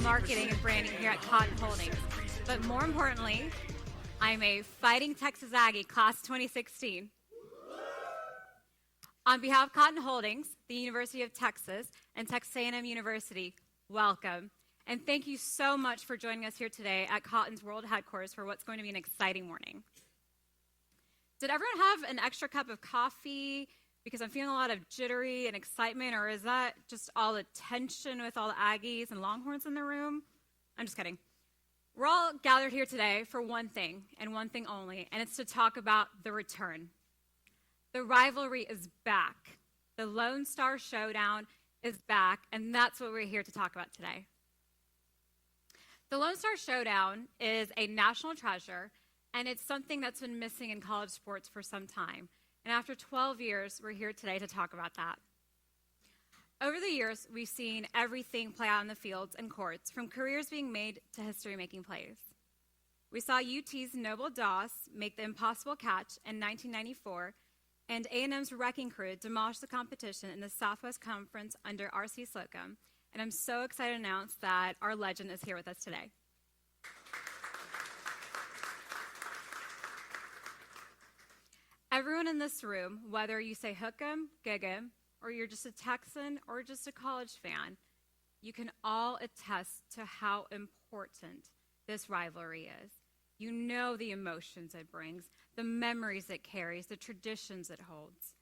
marketing and branding here at Cotton Holdings. But more importantly, I'm a Fighting Texas Aggie, class 2016. On behalf of Cotton Holdings, the University of Texas, and Texas A&M University, welcome. And thank you so much for joining us here today at Cotton's World Headquarters for what's going to be an exciting morning. Did everyone have an extra cup of coffee? Because I'm feeling a lot of jittery and excitement, or is that just all the tension with all the Aggies and Longhorns in the room? I'm just kidding. We're all gathered here today for one thing, and one thing only, and it's to talk about the return. The rivalry is back. The Lone Star Showdown is back, and that's what we're here to talk about today. The Lone Star Showdown is a national treasure, and it's something that's been missing in college sports for some time. And after 12 years, we're here today to talk about that. Over the years, we've seen everything play out in the fields and courts, from careers being made to history-making plays. We saw UT's Noble Doss make the impossible catch in 1994, and A&M's Wrecking Crew demolished the competition in the Southwest Conference under R.C. Slocum. And I'm so excited to announce that our legend is here with us today. Everyone in this room, whether you say hook 'em, gig 'em, or you're just a Texan or just a college fan, you can all attest to how important this rivalry is. You know the emotions it brings, the memories it carries, the traditions it holds.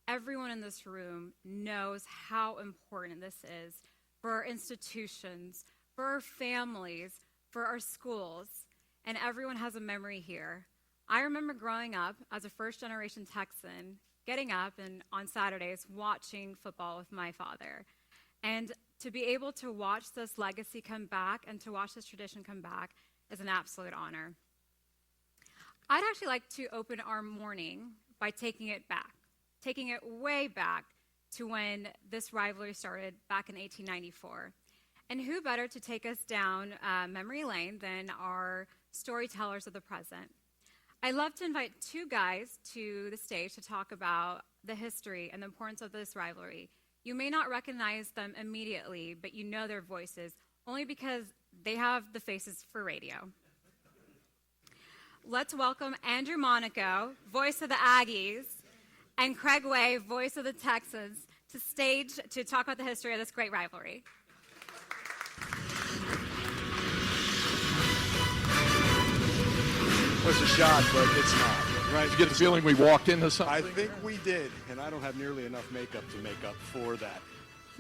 Everyone in this room knows how important this is for our institutions, for our families, for our schools, and everyone has a memory here. I remember growing up as a first-generation Texan, getting up and on Saturdays watching football with my father. And to be able to watch this legacy come back and to watch this tradition come back is an absolute honor. I'd actually like to open our morning by taking it way back to when this rivalry started back in 1894. And who better to take us down memory lane than our storytellers of the present? I'd love to invite two guys to the stage to talk about the history and the importance of this rivalry. You may not recognize them immediately, but you know their voices, only because they have the faces for radio. Let's welcome Andrew Monaco, voice of the Aggies, and Craig Way, voice of the Texans, to stage to talk about the history of this great rivalry. Was a shot, but it's not. Right? Did you get the feeling we walked into something? I think we did, and I don't have nearly enough makeup to make up for that.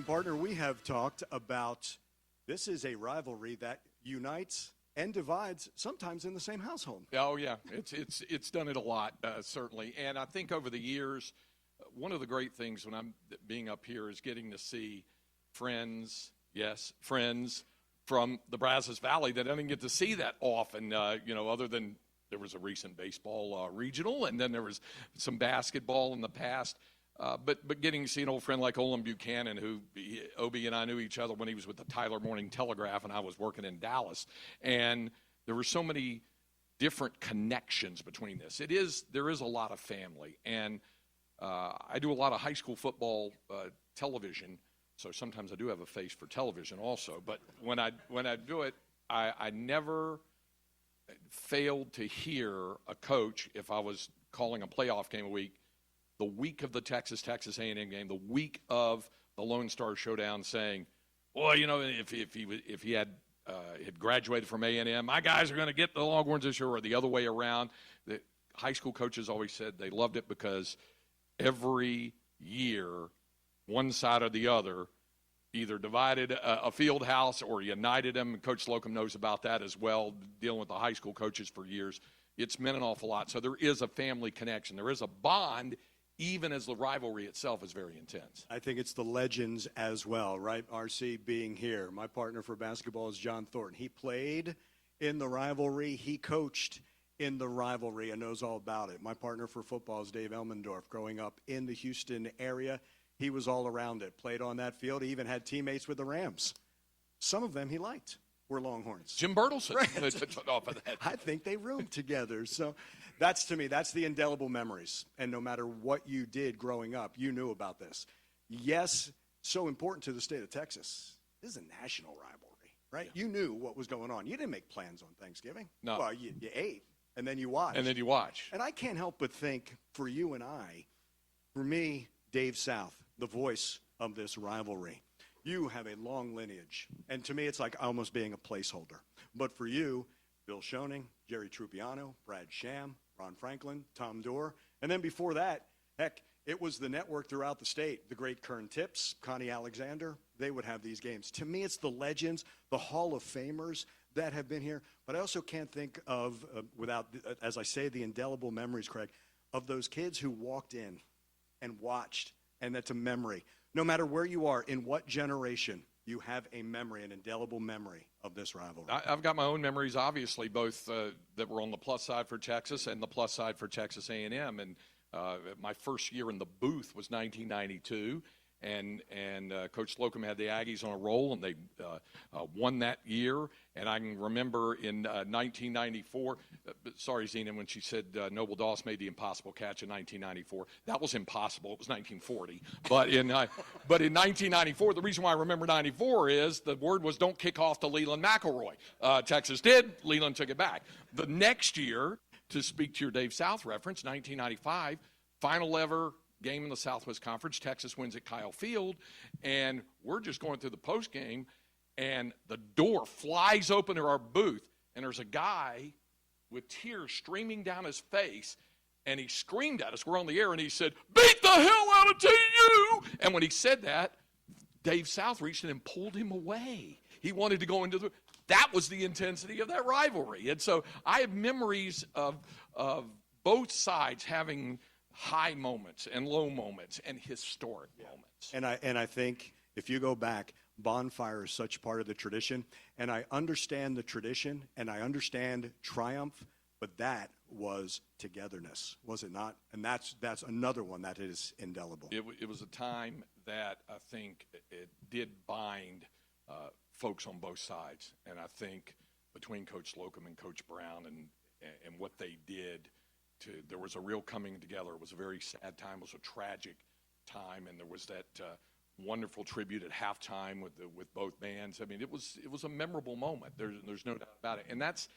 Partner, we have talked about this is a rivalry that unites and divides, sometimes in the same household. Oh yeah, it's done it a lot, certainly. And I think over the years, one of the great things when I'm being up here is getting to see friends from the Brazos Valley that I didn't get to see that often. Other than there was a recent baseball regional, and then there was some basketball in the past. But getting to see an old friend like Olin Buchanan, who Obi and I knew each other when he was with the Tyler Morning Telegraph and I was working in Dallas. And there were so many different connections between this. There is a lot of family. And I do a lot of high school football television, so sometimes I do have a face for television also. But when I do it, I never failed to hear a coach, if I was calling a playoff game a week, the week of the Texas A&M game, the week of the Lone Star Showdown, saying, "Boy, if he had graduated from A&M, my guys are going to get the Longhorns this year," or the other way around. The high school coaches always said they loved it because every year, one side or the other either divided a field house or united them. And Coach Slocum knows about that as well, dealing with the high school coaches for years. It's meant an awful lot. So there is a family connection. There is a bond, even as the rivalry itself is very intense. I think it's the legends as well, right? RC being here. My partner for basketball is John Thornton. He played in the rivalry. He coached in the rivalry and knows all about it. My partner for football is Dave Elmendorf. Growing up in the Houston area, he was all around it, played on that field. He even had teammates with the Rams. Some of them he liked were Longhorns. Jim Bertelsen. Right. Off of that. I think they roomed together. So that's, to me, that's the indelible memories. And no matter what you did growing up, you knew about this. Yes, so important to the state of Texas. This is a national rivalry. right? You knew what was going on. You didn't make plans on Thanksgiving. No. Well, you ate, and then you watched. And then you watch. And I can't help but think, for you and I, for me, Dave South, the voice of this rivalry, you have a long lineage. And to me, it's like almost being a placeholder. But for you, Bill Schoening, Jerry Trupiano, Brad Sham, Ron Franklin, Tom Dorr. And then before that, heck, it was the network throughout the state. The great Kern Tips, Connie Alexander, they would have these games. To me, it's the legends, the Hall of Famers that have been here. But I also can't think of, without, as I say, the indelible memories, Craig, of those kids who walked in and watched, and that's a memory. No matter where you are, in what generation, you have a memory, an indelible memory of this rivalry. I've got my own memories, obviously, both that were on the plus side for Texas and the plus side for Texas A&M. And my first year in the booth was 1992, and Coach Slocum had the Aggies on a roll, and they won that year. And I can remember in 1994, sorry, Zena, when she said Noble Doss made the impossible catch in 1994. That was impossible. It was 1940. But in 1994, the reason why I remember 94 is the word was don't kick off to Leland McElroy. Texas did. Leland took it back. The next year, to speak to your Dave South reference, 1995, final ever game in the Southwest Conference. Texas wins at Kyle Field, and we're just going through the post game, and the door flies open to our booth, and there's a guy with tears streaming down his face, and he screamed at us. We're on the air, and he said, "Beat the hell out of TU!" And when he said that, Dave South reached in and pulled him away. He wanted to go into the – that was the intensity of that rivalry. And so I have memories of both sides having high moments and low moments and historic moments. And I think if you go back, Bonfire is such part of the tradition, and I understand the tradition, and I understand triumph, but that was togetherness, was it not? And that's another one that is indelible. It was a time that I think it did bind folks on both sides, and I think between Coach Slocum and Coach Brown and what they did, there was a real coming together. It was a very sad time. It was a tragic time, and there was that wonderful tribute at halftime with both bands. I mean, it was a memorable moment. There's no doubt about it, and that's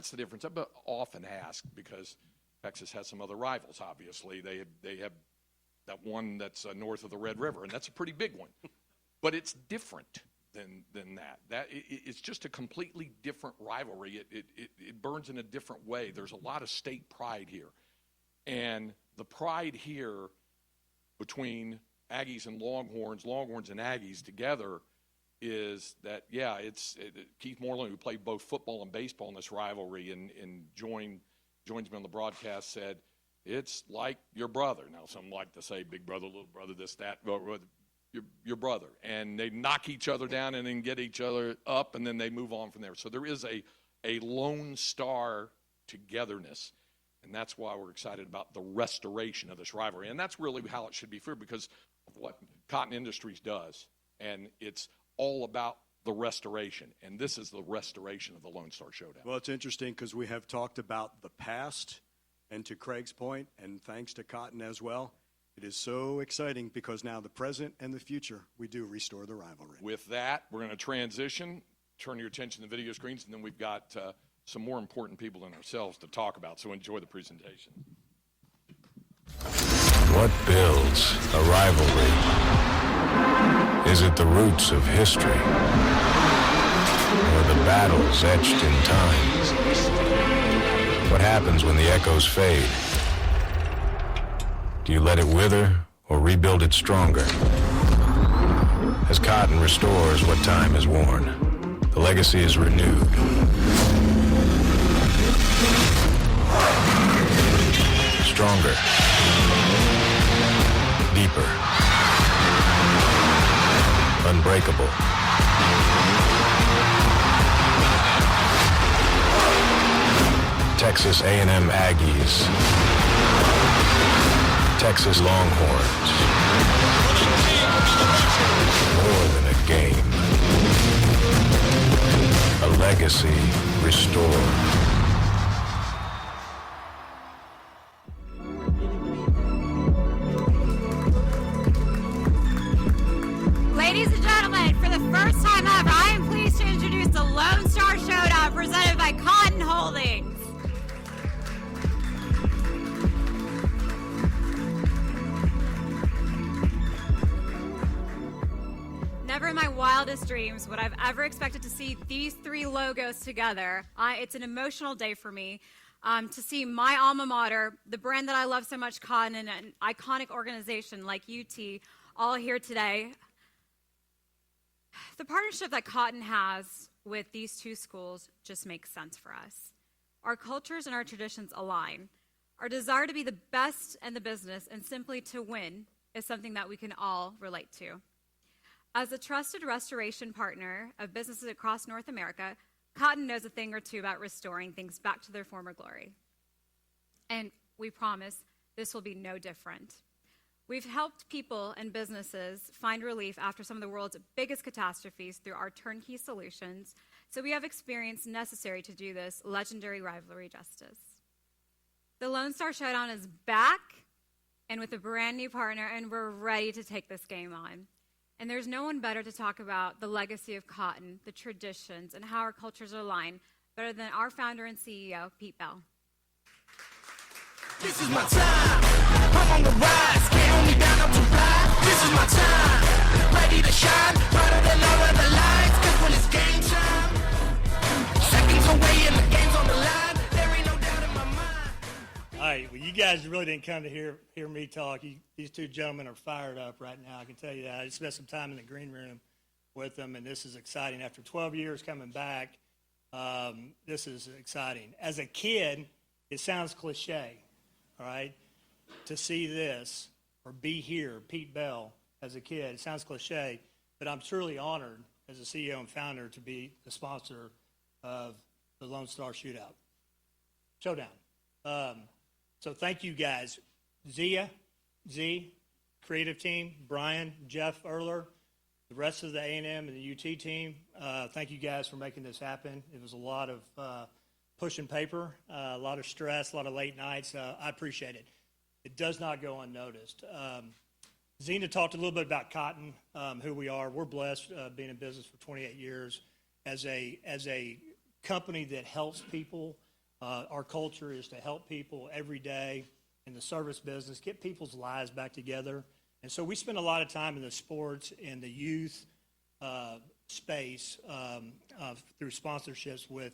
the difference. I'm often asked, because Texas has some other rivals. Obviously, they have that one that's north of the Red River, and that's a pretty big one. But it's different than that. It's just a completely different rivalry. It burns in a different way. There's a lot of state pride here, and the pride here between Aggies and Longhorns and Aggies together is that, Keith Moreland, who played both football and baseball in this rivalry and joins me on the broadcast, said, it's like your brother. Now, some like to say big brother, little brother, this, that, your brother. And they knock each other down and then get each other up, and then they move on from there. So there is a Lone Star togetherness, and that's why we're excited about the restoration of this rivalry. And that's really how it should be fair, because of what Cotton Industries does. And it's all about the restoration, and this is the restoration of the Lone Star Showdown. Well, it's interesting because we have talked about the past, and to Craig's point, and thanks to Cotton as well, it is so exciting because now the present and the future, we do restore the rivalry. With that, we're going to transition, turn your attention to the video screens, and then we've got some more important people than ourselves to talk about, so enjoy the presentation. What builds a rivalry? Is it the roots of history? Or the battles etched in time? What happens when the echoes fade? Do you let it wither or rebuild it stronger? As Cotton restores what time has worn, the legacy is renewed. Stronger. Deeper. Unbreakable. Texas A&M Aggies. Texas Longhorns. More than a game. A legacy restored. Ladies and gentlemen, for the first time ever, I am pleased to introduce the by Cotton Holdings. Never in my wildest dreams would I've ever expected to see these three logos together. It's an emotional day for me to see my alma mater, the brand that I love so much, Cotton, and an iconic organization like UT, all here today. The partnership that Cotton has with these two schools just makes sense for us. Our cultures and our traditions align. Our desire to be the best in the business and simply to win is something that we can all relate to. As a trusted restoration partner of businesses across North America, Cotton knows a thing or two about restoring things back to their former glory. And we promise this will be no different. We've helped people and businesses find relief after some of the world's biggest catastrophes through our turnkey solutions, so we have experience necessary to do this legendary rivalry justice. The Lone Star Showdown is back and with a brand new partner, and we're ready to take this game on. And there's no one better to talk about the legacy of Cotton, the traditions, and how our cultures align better than our founder and CEO, Pete Bell. This is my time. I'm on the rise. Can't hold me down, I'm too fly. This is my time. Ready to shine. Brighter than all other lights. 'Cause when it's game time, seconds away and the game's on the line. There ain't no doubt in my mind. All right, well, you guys really didn't come to hear me talk. These two gentlemen are fired up right now. I can tell you that. I spent some time in the green room with them, and this is exciting. After 12 years coming back, this is exciting. As a kid, it sounds cliche, all right, to see this or be here, Pete Bell, as a kid. It sounds cliche, but I'm truly honored as a CEO and founder to be the sponsor of the Lone Star Showdown. So thank you guys. Z, creative team, Brian, Jeff Erler, the rest of the A&M and the UT team, thank you guys for making this happen. It was a lot of pushing paper, a lot of stress, a lot of late nights. I appreciate it. It does not go unnoticed. Zena talked a little bit about Cotton, who we are. We're blessed being in business for 28 years. As a company that helps people, our culture is to help people every day in the service business, get people's lives back together. And so we spend a lot of time in the sports and the youth space through sponsorships with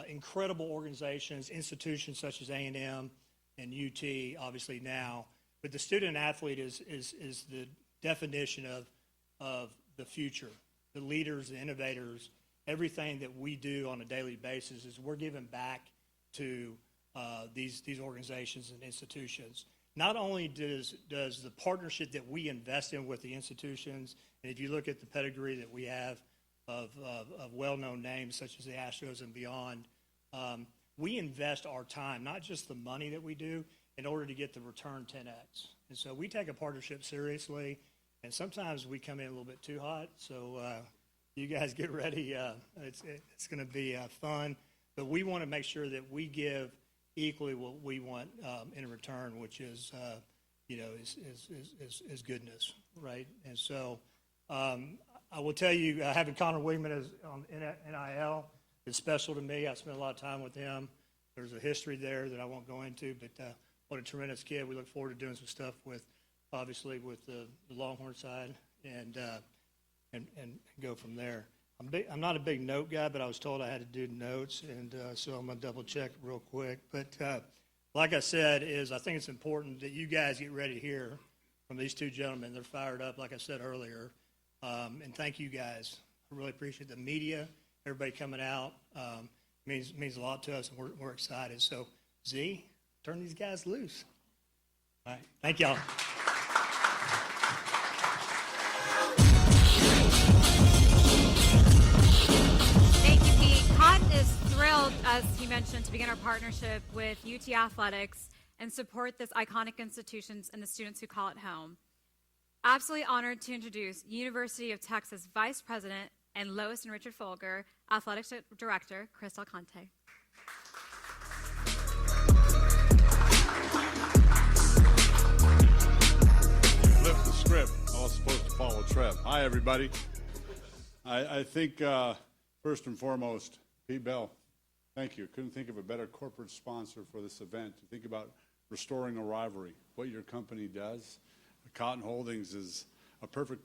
incredible organizations, institutions such as A&M and UT, obviously now. But the student athlete is the definition of the future, the leaders, the innovators. Everything that we do on a daily basis is we're giving back to these organizations and institutions. Not only does the partnership that we invest in with the institutions, and if you look at the pedigree that we have of well-known names such as the Astros and beyond, we invest our time, not just the money that we do, in order to get the return 10x. And so we take a partnership seriously, and sometimes we come in a little bit too hot. So you guys get ready. It's going to be fun. But we want to make sure that we give equally what we want in return, which is, is goodness, right? And so I will tell you, having Connor Wigman on NIL is special to me. I spent a lot of time with him. There's a history there that I won't go into, but what a tremendous kid. We look forward to doing some stuff with, obviously, with the Longhorn side and go from there. I'm not a big note guy, but I was told I had to do notes, and so I'm going to double check real quick. But like I said, I think it's important that you guys get ready to hear from these two gentlemen. They're fired up, like I said earlier, and thank you guys. I really appreciate the media, everybody coming out. Means a lot to us, and we're excited. So, Z, turn these guys loose. All right, thank y'all. Thrilled, as he mentioned, to begin our partnership with UT Athletics and support this iconic institutions and the students who call it home. Absolutely honored to introduce University of Texas Vice President and Lois and Richard Folger, Athletics Director, Chris Del Conte. Flip the script. I was supposed to follow Trev. Hi, everybody. I think, first and foremost, Pete Bell, Thank you. Couldn't think of a better corporate sponsor for this event. To think about restoring a rivalry, what your company does. Cotton Holdings is a perfect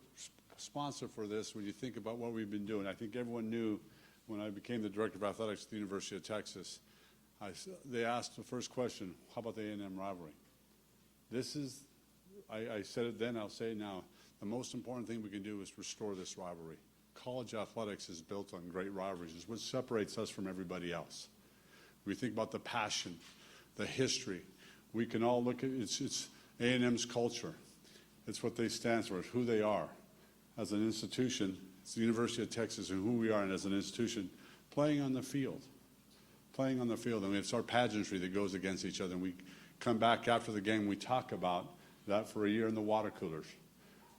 sponsor for this when you think about what we've been doing. I think everyone knew when I became the director of athletics at the University of Texas, they asked the first question, how about the A&M rivalry? This is, I said it then, I'll say it now, the most important thing we can do is restore this rivalry. College athletics is built on great rivalries. It's what separates us from everybody else. We think about the passion, the history. We can all look at it's A&M's culture. It's what they stand for, it's who they are. As an institution, it's the University of Texas and who we are, and as an institution, playing on the field. Playing on the field. I mean, it's our pageantry that goes against each other. And we come back after the game, we talk about that for a year in the water coolers.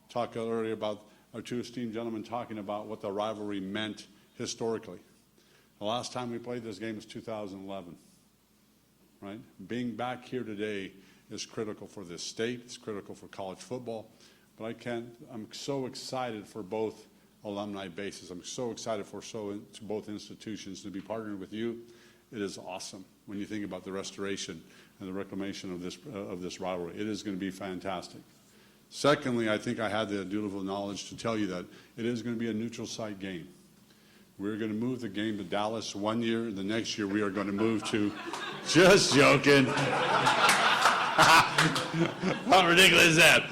Talk earlier about our two esteemed gentlemen talking about what the rivalry meant historically. The last time we played this game was 2011, right? Being back here today is critical for this state. It's critical for college football. But I'm so excited for both alumni bases. I'm so excited for both institutions to be partnered with you. It is awesome when you think about the restoration and the reclamation of this rivalry. It is going to be fantastic. Secondly, I think I had the dutiful knowledge to tell you that it is going to be a neutral site game. We're going to move the game to Dallas one year. The next year we are going to move to, just joking. How ridiculous is that?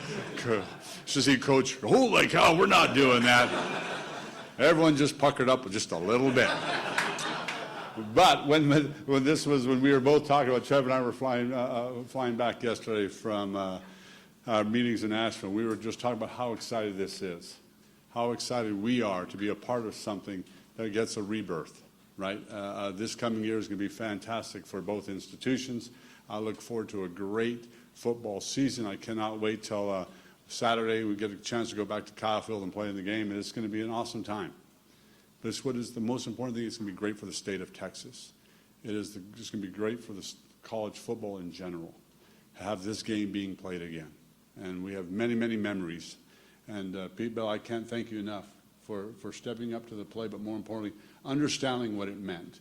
Should see Coach, holy cow, we're not doing that. Everyone just puckered up just a little bit. But when we were both talking about, Trev and I were flying back yesterday from our meetings in Asheville, we were just talking about how excited this is, how excited we are to be a part of something that gets a rebirth, right? This coming year is going to be fantastic for both institutions. I look forward to a great football season. I cannot wait till Saturday we get a chance to go back to Kyle Field and play in the game, and it's going to be an awesome time. But it's what is the most important thing. It's going to be great for the state of Texas. It's going to be great for the college football in general, to have this game being played again. And we have many, many memories. And Pete Bell, I can't thank you enough for stepping up to the plate, but more importantly, understanding what it meant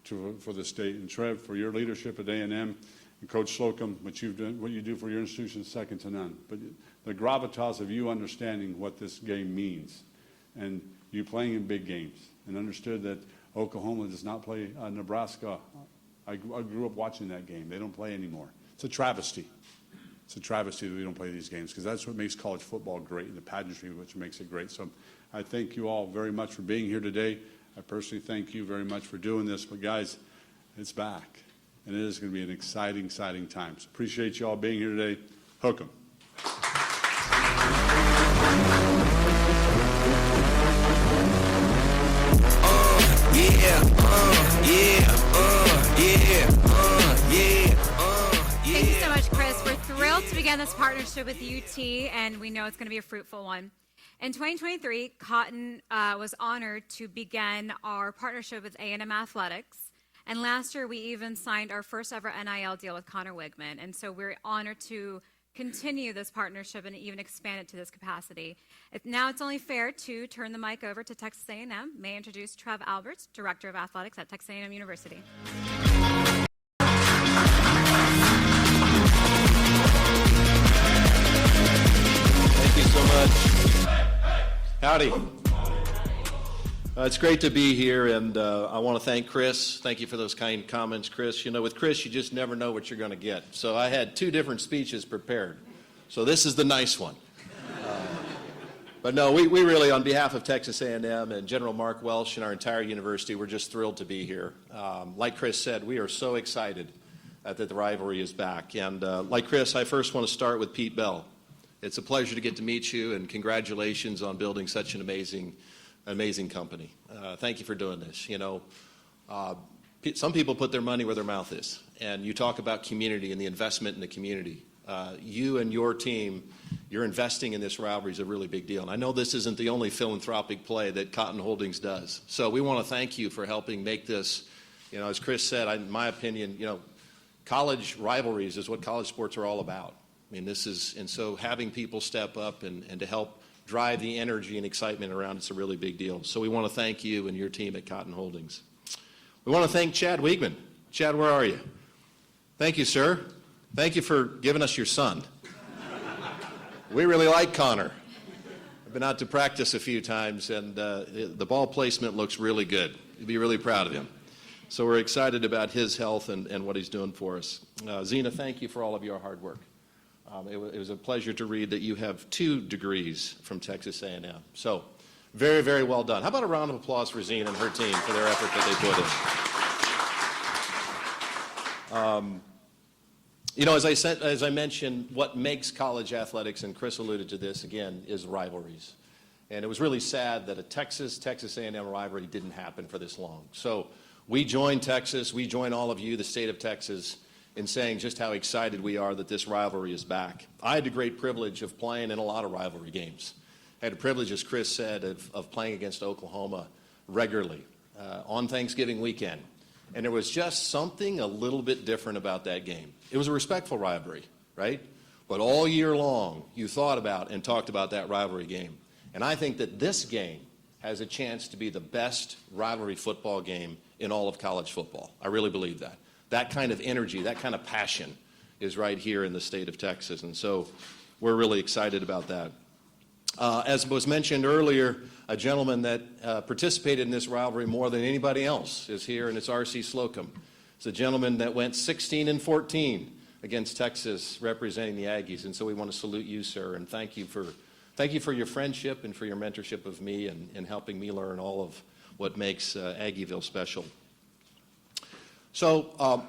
for the state. And Trev, for your leadership at A&M, and Coach Slocum, what you do for your institution is second to none. But the gravitas of you understanding what this game means, and you playing in big games, and understood that Oklahoma does not play Nebraska. I grew up watching that game. They don't play anymore. It's a travesty. It's a travesty that we don't play these games, because that's what makes college football great, and the pageantry which makes it great. So I thank you all very much for being here today. I personally thank you very much for doing this. But guys, it's back, and it is going to be an exciting, exciting time. So appreciate you all being here today. Hook 'em. Thank you so much, Chris. We're thrilled to begin this partnership with UT, and we know it's going to be a fruitful one. In 2023, Cotton was honored to begin our partnership with A&M Athletics. And last year, we even signed our first ever NIL deal with Connor Wigman. And so we're honored to continue this partnership and even expand it to this capacity. Now it's only fair to turn the mic over to Texas A&M. May I introduce Trev Alberts, Director of Athletics at Texas A&M University. Thank you so much. Howdy. It's great to be here, and I want to thank Chris. Thank you for those kind comments, Chris. You know, with Chris, you just never know what you're going to get. So I had 2 different speeches prepared. So this is the nice one. But no, we really, on behalf of Texas A&M and General Mark Welsh and our entire university, we're just thrilled to be here. Like Chris said, we are so excited that the rivalry is back. And like Chris, I first want to start with Pete Bell. It's a pleasure to get to meet you, and congratulations on building such an amazing company. Thank you for doing this. You know, some people put their money where their mouth is, and you talk about community and the investment in the community. You and your team, you're investing in this rivalry is a really big deal. And I know this isn't the only philanthropic play that Cotton Holdings does. So we want to thank you for helping make this, you know, as Chris said, in my opinion, you know, college rivalries is what college sports are all about. I mean, this is, and so having people step up and to help drive the energy and excitement around it's a really big deal. So we want to thank you and your team at Cotton Holdings. We want to thank Chad Wiegman. Chad, where are you? Thank you, sir. Thank you for giving us your son. We really like Connor. I've been out to practice a few times, and the ball placement looks really good. You'll be really proud of him. So we're excited about his health and what he's doing for us. Zena, thank you for all of your hard work. It was a pleasure to read that you have 2 degrees from Texas A&M. So very, very well done. How about a round of applause for Zena and her team for their effort that they put in? You know, as I mentioned, what makes college athletics, and Chris alluded to this again, is rivalries. And it was really sad that a Texas A&M rivalry didn't happen for this long. So we join Texas, we join all of you, the state of Texas, in saying just how excited we are that this rivalry is back. I had the great privilege of playing in a lot of rivalry games. I had the privilege, as Chris said, of playing against Oklahoma regularly on Thanksgiving weekend. And there was just something a little bit different about that game. It was a respectful rivalry, right? But all year long, you thought about and talked about that rivalry game. And I think that this game has a chance to be the best rivalry football game in all of college football. I really believe that. That kind of energy, that kind of passion is right here in the state of Texas. And so we're really excited about that. As was mentioned earlier, a gentleman that participated in this rivalry more than anybody else is here, and it's R.C. Slocum. It's a gentleman that went 16-14 against Texas representing the Aggies. And so we want to salute you, sir, and thank you for your friendship and for your mentorship of me and helping me learn all of what makes Aggieville special. So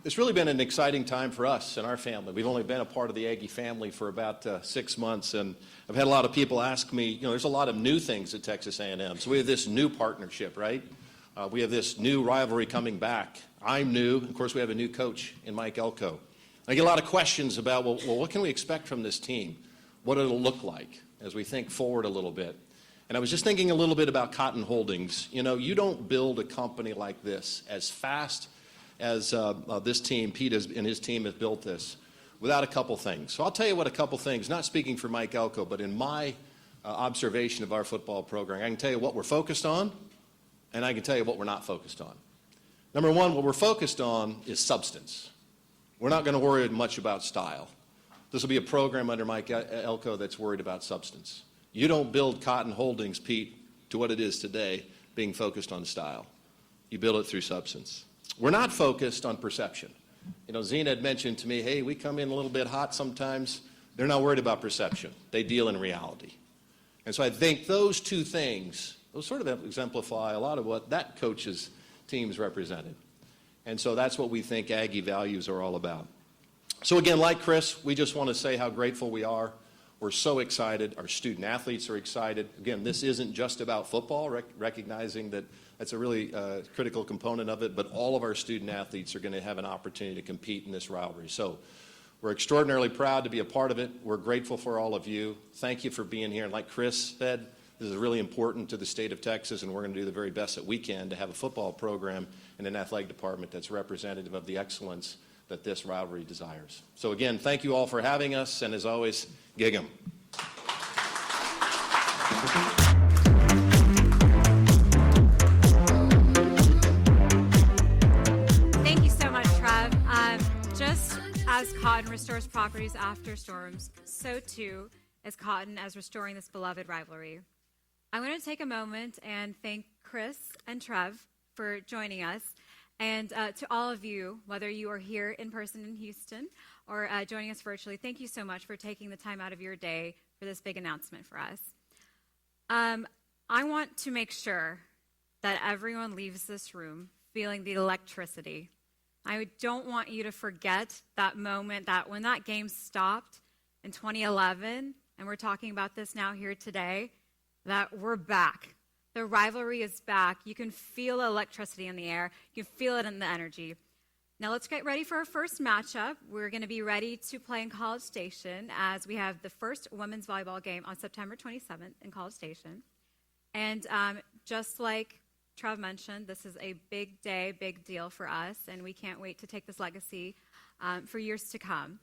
it's really been an exciting time for us and our family. We've only been a part of the Aggie family for about 6 months, and I've had a lot of people ask me, you know, there's a lot of new things at Texas A&M. So we have this new partnership, right? We have this new rivalry coming back. I'm new. Of course, we have a new coach in Mike Elko. I get a lot of questions about, well, what can we expect from this team? What it'll look like as we think forward a little bit. And I was just thinking a little bit about Cotton Holdings. You know, you don't build a company like this as fast as this team, Pete and his team have built this, without a couple things. So I'll tell you what a couple things, not speaking for Mike Elko, but in my observation of our football program, I can tell you what we're focused on, and I can tell you what we're not focused on. Number one, what we're focused on is substance. We're not going to worry much about style. This will be a program under Mike Elko that's worried about substance. You don't build Cotton Holdings, Pete, to what it is today, being focused on style. You build it through substance. We're not focused on perception. You know, Zena had mentioned to me, hey, we come in a little bit hot sometimes. They're not worried about perception. They deal in reality. And so I think those 2 things, those sort of exemplify a lot of what that coach's team's represented. And so that's what we think Aggie values are all about. So again, like Chris, we just want to say how grateful we are. We're so excited. Our student athletes are excited. Again, this isn't just about football, recognizing that that's a really critical component of it, but all of our student athletes are going to have an opportunity to compete in this rivalry. So we're extraordinarily proud to be a part of it. We're grateful for all of you. Thank you for being here. And like Chris said, this is really important to the state of Texas, and we're going to do the very best that we can to have a football program and an athletic department that's representative of the excellence that this rivalry desires. So again, thank you all for having us, and as always, gig 'em. Thank you so much, Trev. Just as Cotton restores properties after storms, so too is Cotton as restoring this beloved rivalry. I'm going to take a moment and thank Chris and Trev for joining us. And to all of you, whether you are here in person in Houston or joining us virtually, thank you so much for taking the time out of your day for this big announcement for us. I want to make sure that everyone leaves this room feeling the electricity. I don't want you to forget that moment that when that game stopped in 2011, and we're talking about this now here today, that we're back. The rivalry is back. You can feel the electricity in the air. You can feel it in the energy. Now let's get ready for our first matchup. We're going to be ready to play in College Station as we have the first women's volleyball game on September 27th in College Station. And just like Trev mentioned, this is a big day, big deal for us, and we can't wait to take this legacy for years to come.